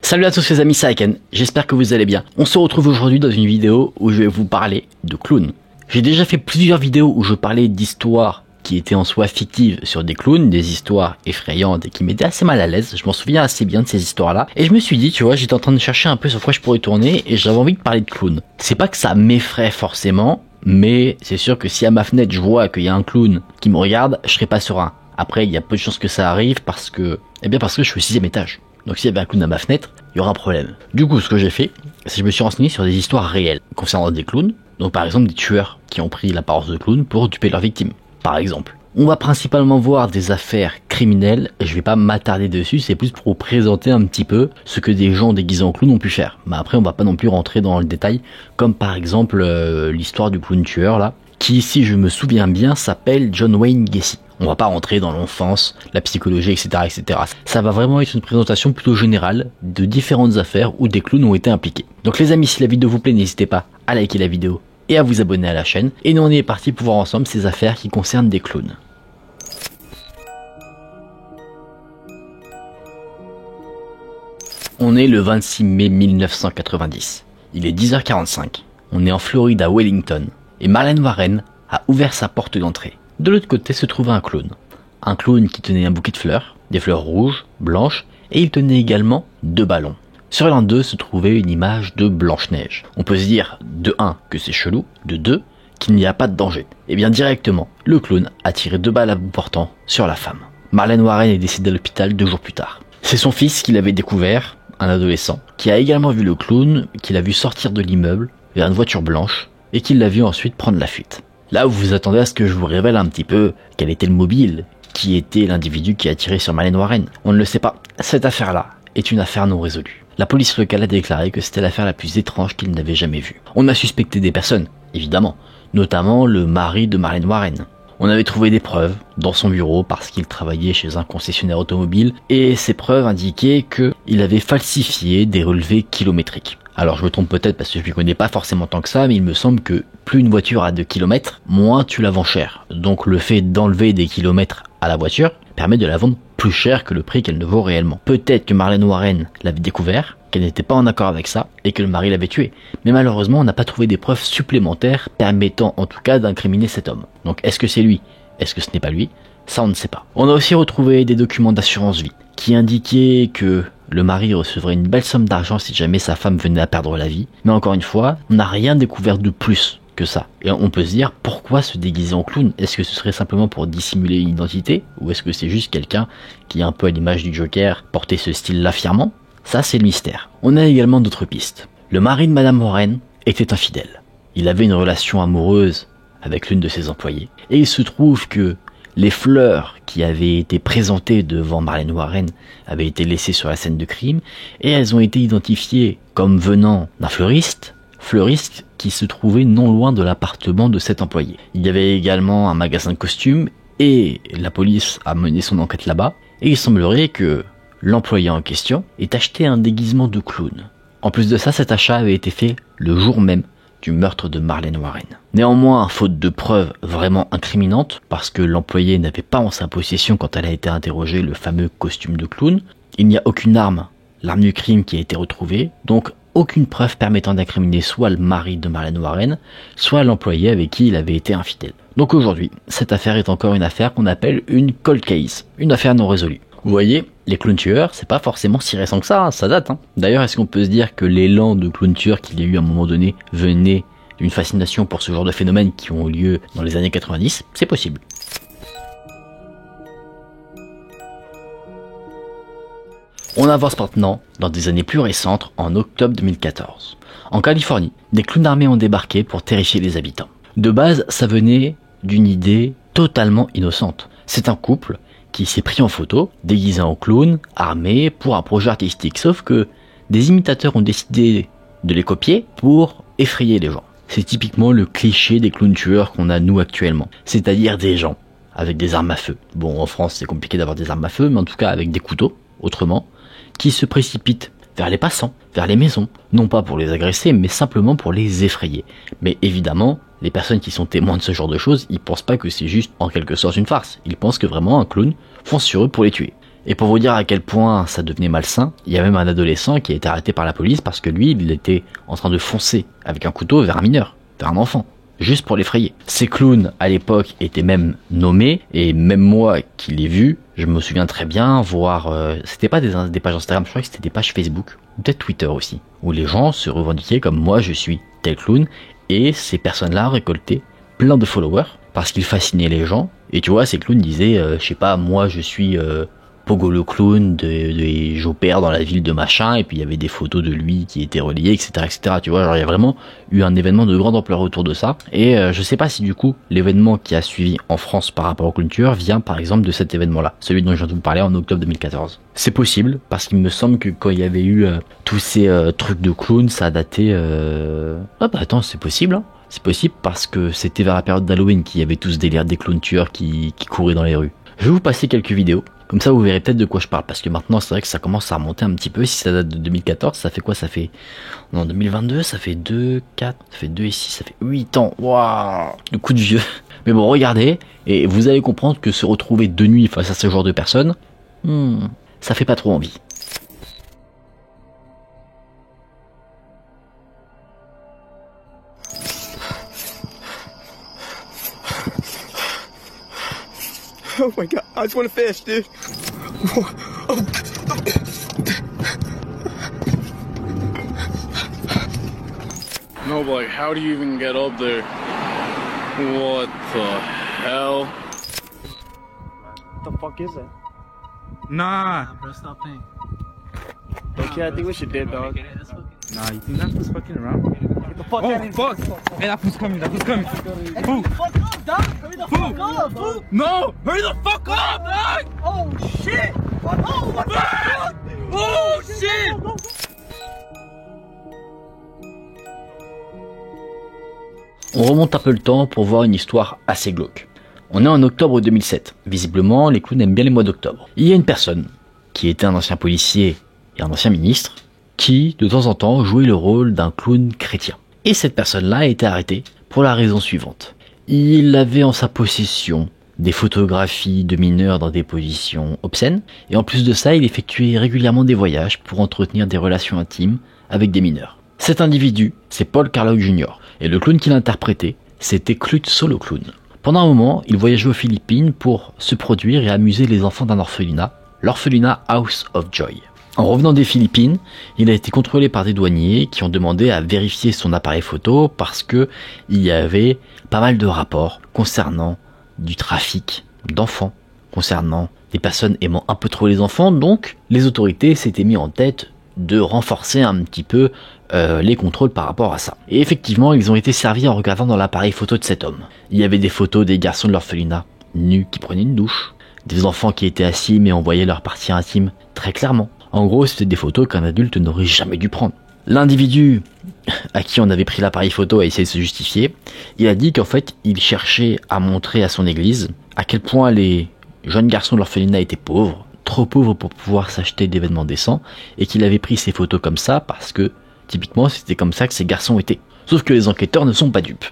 Salut à tous les amis, c'est Aiken, j'espère que vous allez bien. On se retrouve aujourd'hui dans une vidéo où je vais vous parler de clowns. J'ai déjà fait plusieurs vidéos où je parlais d'histoires qui étaient en soi fictives sur des clowns, des histoires effrayantes et qui m'étaient assez mal à l'aise. Je m'en souviens assez bien de ces histoires-là. Et je me suis dit, tu vois, j'étais en train de chercher un peu sur quoi je pourrais tourner et j'avais envie de parler de clowns. C'est pas que ça m'effraie forcément, mais c'est sûr que si à ma fenêtre je vois qu'il y a un clown qui me regarde, je serai pas serein. Après, il y a peu de chances que ça arrive parce que je suis au 6e étage. Donc s'il y avait un clown à ma fenêtre, il y aura un problème. Du coup, ce que j'ai fait, c'est que je me suis renseigné sur des histoires réelles concernant des clowns. Donc par exemple des tueurs qui ont pris l'apparence de clown pour duper leurs victimes. Par exemple. On va principalement voir des affaires criminelles, et je vais pas m'attarder dessus, c'est plus pour vous présenter un petit peu ce que des gens déguisés en clown ont pu faire. Mais après on va pas non plus rentrer dans le détail, comme par exemple l'histoire du clown tueur là, qui si je me souviens bien s'appelle John Wayne Gacy. On va pas rentrer dans l'enfance, la psychologie, etc., etc. Ça va vraiment être une présentation plutôt générale de différentes affaires où des clowns ont été impliqués. Donc les amis, si la vidéo vous plaît, n'hésitez pas à liker la vidéo et à vous abonner à la chaîne. Et nous on est parti pour voir ensemble ces affaires qui concernent des clowns. On est le 26 mai 1990. Il est 10h45. On est en Floride à Wellington. Et Marlène Warren a ouvert sa porte d'entrée. De l'autre côté se trouvait un clown. Un clown qui tenait un bouquet de fleurs, des fleurs rouges, blanches, et il tenait également 2 ballons. Sur l'un d'eux se trouvait une image de Blanche-Neige. On peut se dire, de 1, que c'est chelou, de 2, qu'il n'y a pas de danger. Et bien directement, le clown a tiré 2 balles à bout portant sur la femme. Marlène Warren est décédée à l'hôpital 2 jours plus tard. C'est son fils qui l'avait découvert, un adolescent, qui a également vu le clown, qui l'a vu sortir de l'immeuble vers une voiture blanche, et qui l'a vu ensuite prendre la fuite. Là où vous vous attendez à ce que je vous révèle un petit peu quel était le mobile, qui était l'individu qui a tiré sur Marlène Warren. On ne le sait pas. Cette affaire-là est une affaire non résolue. La police locale a déclaré que c'était l'affaire la plus étrange qu'ils n'avaient jamais vue. On a suspecté des personnes, évidemment, notamment le mari de Marlène Warren. On avait trouvé des preuves dans son bureau parce qu'il travaillait chez un concessionnaire automobile et ces preuves indiquaient qu'il avait falsifié des relevés kilométriques. Alors je me trompe peut-être parce que je ne connais pas forcément tant que ça, mais il me semble que plus une voiture a de kilomètres, moins tu la vends cher. Donc le fait d'enlever des kilomètres à la voiture permet de la vendre plus cher que le prix qu'elle ne vaut réellement. Peut-être que Marlène Warren l'avait découvert, qu'elle n'était pas en accord avec ça, et que le mari l'avait tué. Mais malheureusement, on n'a pas trouvé des preuves supplémentaires permettant en tout cas d'incriminer cet homme. Donc est-ce que c'est lui? Est-ce que ce n'est pas lui? Ça on ne sait pas. On a aussi retrouvé des documents d'assurance vie qui indiquaient que le mari recevrait une belle somme d'argent si jamais sa femme venait à perdre la vie. Mais encore une fois, on n'a rien découvert de plus que ça. Et on peut se dire, pourquoi se déguiser en clown? Est-ce que ce serait simplement pour dissimuler une identité? Ou est-ce que c'est juste quelqu'un qui, un peu à l'image du Joker, portait ce style-là fièrement? Ça, c'est le mystère. On a également d'autres pistes. Le mari de Madame Warren était infidèle. Il avait une relation amoureuse avec l'une de ses employées. Et il se trouve que les fleurs qui avaient été présentées devant Marlène Warren avaient été laissées sur la scène de crime et elles ont été identifiées comme venant d'un fleuriste qui se trouvait non loin de l'appartement de cet employé. Il y avait également un magasin de costumes et la police a mené son enquête là-bas et il semblerait que l'employé en question ait acheté un déguisement de clown. En plus de ça, cet achat avait été fait le jour même du meurtre de Marlène Warren. Néanmoins, faute de preuves vraiment incriminantes, parce que l'employé n'avait pas en sa possession quand elle a été interrogée le fameux costume de clown, il n'y a aucune arme, l'arme du crime qui a été retrouvée, donc aucune preuve permettant d'incriminer soit le mari de Marlène Warren, soit l'employé avec qui il avait été infidèle. Donc aujourd'hui, cette affaire est encore une affaire qu'on appelle une cold case, une affaire non résolue. Vous voyez, les clowns tueurs, c'est pas forcément si récent que ça date. D'ailleurs, est-ce qu'on peut se dire que l'élan de clown tueur qu'il y a eu à un moment donné venait d'une fascination pour ce genre de phénomènes qui ont eu lieu dans les années 90? C'est possible. On avance maintenant dans des années plus récentes, en octobre 2014. En Californie, des clowns armés ont débarqué pour terrifier les habitants. De base, ça venait d'une idée totalement innocente. C'est un couple qui s'est pris en photo, déguisé en clown, armé, pour un projet artistique. Sauf que des imitateurs ont décidé de les copier pour effrayer les gens. C'est typiquement le cliché des clowns tueurs qu'on a nous actuellement. C'est-à-dire des gens avec des armes à feu. Bon, en France, c'est compliqué d'avoir des armes à feu, mais en tout cas avec des couteaux, autrement, qui se précipitent vers les passants, vers les maisons, non pas pour les agresser, mais simplement pour les effrayer. Mais évidemment, les personnes qui sont témoins de ce genre de choses, ils pensent pas que c'est juste en quelque sorte une farce. Ils pensent que vraiment un clown fonce sur eux pour les tuer. Et pour vous dire à quel point ça devenait malsain, il y a même un adolescent qui a été arrêté par la police parce que lui, il était en train de foncer avec un couteau vers un mineur, vers un enfant, juste pour l'effrayer. Ces clowns, à l'époque, étaient même nommés, et même moi qui l'ai vu, je me souviens très bien voir... c'était pas des pages Instagram, je crois que c'était des pages Facebook, ou peut-être Twitter aussi, où les gens se revendiquaient comme moi je suis tel clown, et ces personnes-là récoltaient plein de followers, parce qu'ils fascinaient les gens, et tu vois, ces clowns disaient, je sais pas, moi je suis... Pogo le clown, j'opère dans la ville de machin, et puis il y avait des photos de lui qui étaient relayées, etc., etc. Tu vois, genre il y a vraiment eu un événement de grande ampleur autour de ça. Et je sais pas si du coup l'événement qui a suivi en France par rapport au clown tueur vient par exemple de cet événement-là, celui dont je viens de vous parler en octobre 2014. C'est possible parce qu'il me semble que quand il y avait eu tous ces trucs de clown, ça a daté. Ah bah attends, c'est possible. Hein. C'est possible parce que c'était vers la période d'Halloween qu'il y avait tout ce délire des clowns tueurs qui couraient dans les rues. Je vais vous passer quelques vidéos. Comme ça, vous verrez peut-être de quoi je parle, parce que maintenant, c'est vrai que ça commence à remonter un petit peu. Si ça date de 2014, ça fait quoi? Ça fait... Non, 2022, ça fait 2, 4, ça fait 2 et 6, ça fait 8 ans. Waouh, le coup de vieux. Mais bon, regardez, et vous allez comprendre que se retrouver de nuit face à ce genre de personnes, ça fait pas trop envie. Oh my god, I just want to fish, dude. No, but like, how do you even get up there? What the hell? What the fuck is that? Nah, bro, stop playing. Okay, I think we should dip, dog. Nah, you think that fool's fucking around? Get the fuck out of here. Fuck! Hey, that fool's coming, that fool's coming. Fool! Fuck up, dog. Hurry the fuck up, fool. No! Hurry the fuck up, dog! Oh, shit. Oh, what the fuck? Oh, shit! On remonte un peu le temps pour voir une histoire assez glauque. On est en octobre 2007. Visiblement, les clowns aiment bien les mois d'octobre. Il y a une personne qui était un ancien policier et un ancien ministre qui, de temps en temps, jouait le rôle d'un clown chrétien. Et cette personne-là a été arrêtée pour la raison suivante. Il avait en sa possession des photographies de mineurs dans des positions obscènes, et en plus de ça, il effectuait régulièrement des voyages pour entretenir des relations intimes avec des mineurs. Cet individu, c'est Paul Carlock Jr., et le clown qu'il interprétait, c'était Clute Solo Clown. Pendant un moment, il voyageait aux Philippines pour se produire et amuser les enfants d'un orphelinat, l'orphelinat House of Joy. En revenant des Philippines, il a été contrôlé par des douaniers qui ont demandé à vérifier son appareil photo parce que il y avait pas mal de rapports concernant du trafic d'enfants, concernant des personnes aimant un peu trop les enfants, donc les autorités s'étaient mis en tête de renforcer un petit peu les contrôles par rapport à ça. Et effectivement, ils ont été servis en regardant dans l'appareil photo de cet homme. Il y avait des photos des garçons de l'orphelinat, nus qui prenaient une douche, des enfants qui étaient assis mais on voyait leur partie intime très clairement. En gros, c'était des photos qu'un adulte n'aurait jamais dû prendre. L'individu à qui on avait pris l'appareil photo a essayé de se justifier. Il a dit qu'en fait, il cherchait à montrer à son église à quel point les jeunes garçons de l'orphelinat étaient pauvres, trop pauvres pour pouvoir s'acheter des vêtements décents, et qu'il avait pris ces photos comme ça parce que, typiquement, c'était comme ça que ces garçons étaient. Sauf que les enquêteurs ne sont pas dupes.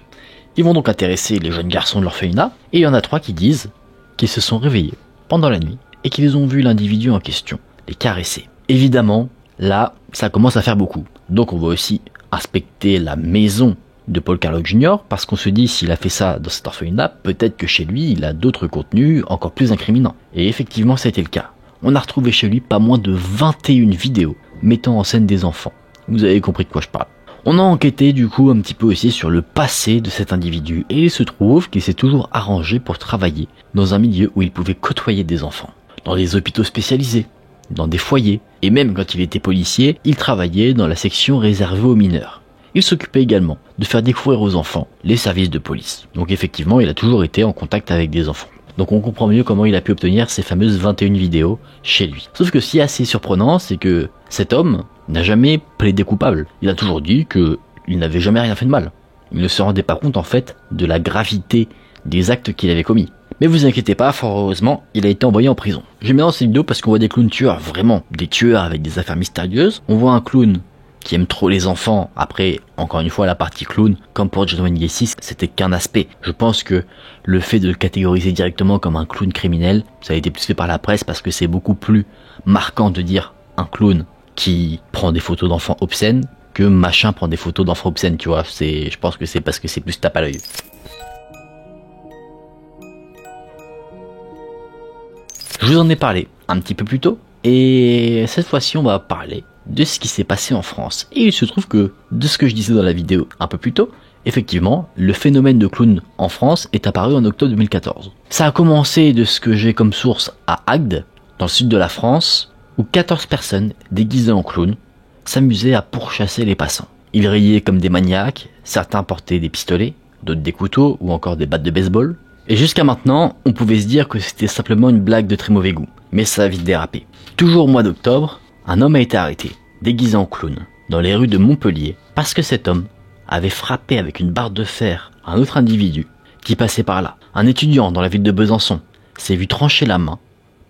Ils vont donc intéresser les jeunes garçons de l'orphelinat, et il y en a 3 qui disent qu'ils se sont réveillés pendant la nuit et qu'ils ont vu l'individu en question les caresser. Évidemment, là, ça commence à faire beaucoup. Donc on va aussi inspecter la maison de Paul Carlock Jr. parce qu'on se dit s'il a fait ça dans cet orphelinat, peut-être que chez lui, il a d'autres contenus encore plus incriminants. Et effectivement, c'était le cas. On a retrouvé chez lui pas moins de 21 vidéos mettant en scène des enfants. Vous avez compris de quoi je parle. On a enquêté du coup un petit peu aussi sur le passé de cet individu et il se trouve qu'il s'est toujours arrangé pour travailler dans un milieu où il pouvait côtoyer des enfants. Dans des hôpitaux spécialisés, dans des foyers, et même quand il était policier, il travaillait dans la section réservée aux mineurs. Il s'occupait également de faire découvrir aux enfants les services de police. Donc effectivement, il a toujours été en contact avec des enfants. Donc on comprend mieux comment il a pu obtenir ces fameuses 21 vidéos chez lui. Sauf que ce qui est assez surprenant, c'est que cet homme n'a jamais plaidé coupable. Il a toujours dit qu'il n'avait jamais rien fait de mal. Il ne se rendait pas compte en fait de la gravité des actes qu'il avait commis. Mais vous inquiétez pas, fort heureusement, il a été envoyé en prison. J'aime bien dans cette vidéo parce qu'on voit des clowns tueurs, vraiment, des tueurs avec des affaires mystérieuses. On voit un clown qui aime trop les enfants. Après, encore une fois, la partie clown, comme pour John Wayne Gacy, c'était qu'un aspect. Je pense que le fait de le catégoriser directement comme un clown criminel, ça a été plus fait par la presse parce que c'est beaucoup plus marquant de dire un clown qui prend des photos d'enfants obscènes que machin prend des photos d'enfants obscènes, tu vois. Je pense que c'est parce que c'est plus tape à l'œil. Je vous en ai parlé un petit peu plus tôt, et cette fois-ci on va parler de ce qui s'est passé en France. Et il se trouve que, de ce que je disais dans la vidéo un peu plus tôt, effectivement, le phénomène de clown en France est apparu en octobre 2014. Ça a commencé de ce que j'ai comme source à Agde, dans le sud de la France, où 14 personnes déguisées en clown s'amusaient à pourchasser les passants. Ils riaient comme des maniaques, certains portaient des pistolets, d'autres des couteaux ou encore des battes de baseball. Et jusqu'à maintenant, on pouvait se dire que c'était simplement une blague de très mauvais goût. Mais ça a vite dérapé. Toujours au mois d'octobre, un homme a été arrêté, déguisé en clown, dans les rues de Montpellier, parce que cet homme avait frappé avec une barre de fer un autre individu qui passait par là. Un étudiant dans la ville de Besançon s'est vu trancher la main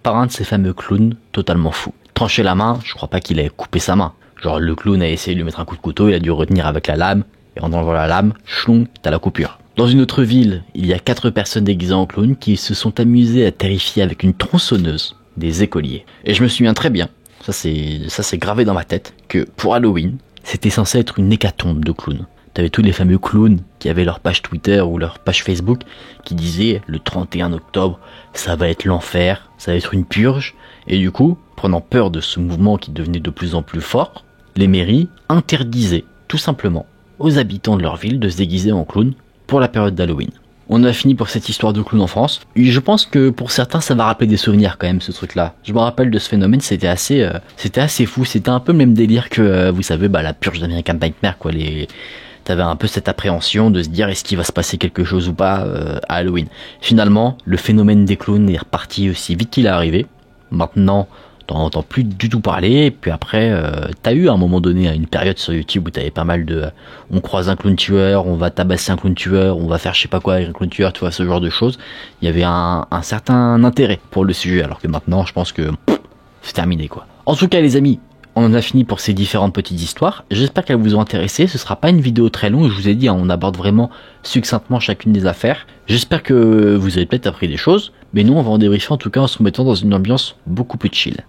par un de ces fameux clowns totalement fous. Trancher la main, je crois pas qu'il ait coupé sa main. Genre le clown a essayé de lui mettre un coup de couteau, il a dû retenir avec la lame, et en enlevant la lame, chlong, t'as la coupure. Dans une autre ville, il y a 4 personnes déguisées en clown qui se sont amusées à terrifier avec une tronçonneuse des écoliers. Et je me souviens très bien, ça c'est gravé dans ma tête, que pour Halloween, c'était censé être une hécatombe de clowns. T'avais tous les fameux clowns qui avaient leur page Twitter ou leur page Facebook qui disaient le 31 octobre, ça va être l'enfer, ça va être une purge. Et du coup, prenant peur de ce mouvement qui devenait de plus en plus fort, les mairies interdisaient tout simplement aux habitants de leur ville de se déguiser en clown pour la période d'Halloween. On a fini pour cette histoire de clown en France. Et je pense que pour certains, ça va rappeler des souvenirs quand même, ce truc-là. Je me rappelle de ce phénomène, c'était assez fou. C'était un peu le même délire que, vous savez, la purge d'American Nightmare, quoi. T'avais un peu cette appréhension de se dire est-ce qu'il va se passer quelque chose ou pas à Halloween. Finalement, le phénomène des clowns est reparti aussi vite qu'il est arrivé. Maintenant, t'en entends plus du tout parler. Et puis après, t'as eu à un moment donné une période sur YouTube où t'avais pas mal de on croise un clown tueur, on va tabasser un clown tueur, on va faire je sais pas quoi avec un clown tueur, tu vois, ce genre de choses. Il y avait un certain intérêt pour le sujet, alors que maintenant je pense que c'est terminé quoi. En tout cas les amis, on en a fini pour ces différentes petites histoires. J'espère qu'elles vous ont intéressé. Ce sera pas une vidéo très longue, je vous ai dit, on aborde vraiment succinctement chacune des affaires. J'espère que vous avez peut-être appris des choses, mais nous on va en débriefer en tout cas en se mettant dans une ambiance beaucoup plus chill.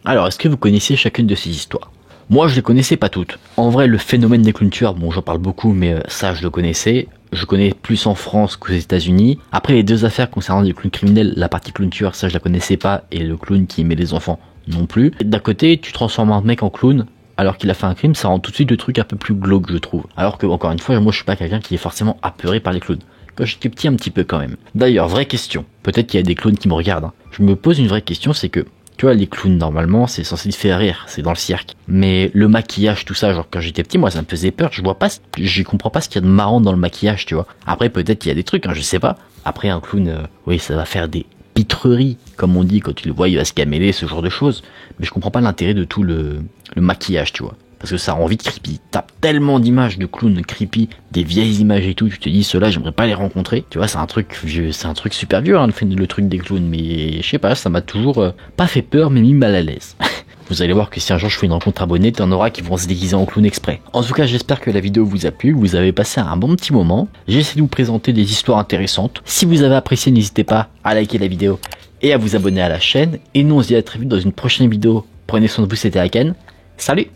Alors, est-ce que vous connaissiez chacune de ces histoires? Moi, je les connaissais pas toutes. En vrai, le phénomène des clowns tueurs, bon, j'en parle beaucoup, mais ça, je le connaissais. Je connais plus en France qu'aux États-Unis. Après, les deux affaires concernant les clowns criminels, la partie clown tueur, ça, je la connaissais pas, et le clown qui aimait les enfants non plus. D'un côté, tu transformes un mec en clown, alors qu'il a fait un crime, ça rend tout de suite le truc un peu plus glauque, je trouve. Alors que, encore une fois, moi, je suis pas quelqu'un qui est forcément apeuré par les clowns. Quand j'étais petit, un petit peu quand même. D'ailleurs, vraie question. Peut-être qu'il y a des clowns qui me regardent. Je me pose une vraie question, c'est que tu vois, les clowns, normalement, c'est censé te faire rire, c'est dans le cirque. Mais le maquillage, tout ça, genre, quand j'étais petit, moi, ça me faisait peur, je comprends pas ce qu'il y a de marrant dans le maquillage, tu vois. Après, peut-être qu'il y a des trucs, hein, je sais pas. Après, un clown, oui, ça va faire des pitreries, comme on dit, quand tu le vois, il va se caméler, ce genre de choses. Mais je comprends pas l'intérêt de tout le maquillage, tu vois. Parce que ça rend vite creepy. T'as tellement d'images de clowns creepy, des vieilles images et tout, tu te dis, ceux-là, j'aimerais pas les rencontrer. Tu vois, c'est un truc super vieux, hein, le truc des clowns, mais je sais pas, ça m'a toujours pas fait peur, mais mis mal à l'aise. Vous allez voir que si un jour je fais une rencontre abonnée, t'en auras qui vont se déguiser en clown exprès. En tout cas, j'espère que la vidéo vous a plu, que vous avez passé un bon petit moment. J'ai essayé de vous présenter des histoires intéressantes. Si vous avez apprécié, n'hésitez pas à liker la vidéo et à vous abonner à la chaîne. Et nous, on se dit à très vite dans une prochaine vidéo. Prenez soin de vous, c'était Aken. Salut!